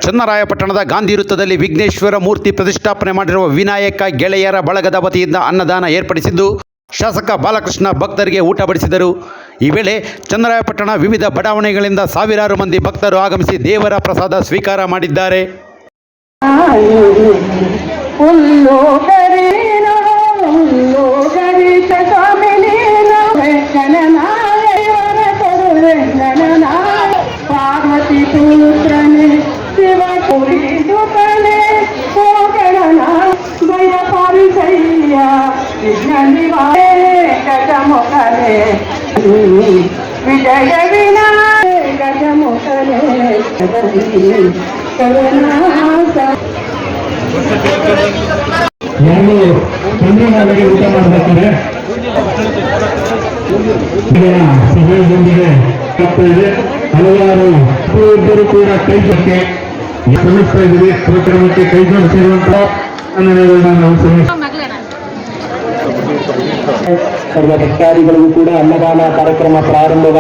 ಚನ್ನರಾಯಪಟ್ಟಣದ ಗಾಂಧಿ ವೃತ್ತದಲ್ಲಿ ವಿಘ್ನೇಶ್ವರ ಮೂರ್ತಿ ಪ್ರತಿಷ್ಠಾಪನೆ ಮಾಡಿರುವ ವಿನಾಯಕ ಗೆಳೆಯರ ಬಳಗದ ವತಿಯಿಂದ ಅನ್ನದಾನ ಏರ್ಪಡಿಸಿದ್ದು ಶಾಸಕ ಬಾಲಕೃಷ್ಣ ಭಕ್ತರಿಗೆ ಊಟ ಬಡಿಸಿದರು. ಈ ವೇಳೆ ಚನ್ನರಾಯಪಟ್ಟಣ ವಿವಿಧ ಬಡಾವಣೆಗಳಿಂದ ಸಾವಿರಾರು ಮಂದಿ ಭಕ್ತರು ಆಗಮಿಸಿ ದೇವರ ಪ್ರಸಾದ ಸ್ವೀಕಾರ ಮಾಡಿದ್ದಾರೆ. ವಿಜಯ ವಿನಾಯಕ ಗಜಮುಖನೇ ಚಂದ್ರನಾಡಿಗೆ ಊಟ ಮಾಡಬೇಕಾದ್ರೆ ಸಭೆಯೊಂದಿಗೆ ಇದೆ. ಹಲವಾರು ಇಬ್ಬರು ಕೂಡ ಕೈ ಜೊತೆ ಶ್ರಮಿಸ್ತಾ ಇದ್ದೀವಿ. ಕಾರ್ಯಕ್ರಮಕ್ಕೆ ಕೈ ಜೋಡಿಸಿರುವಂತಹ ಸರ್ವ ಭಕ್ತಾದಿಗಳಿಗೂ ಕೂಡ ಅನ್ನದಾನ ಕಾರ್ಯಕ್ರಮ ಪ್ರಾರಂಭವಾಗಿ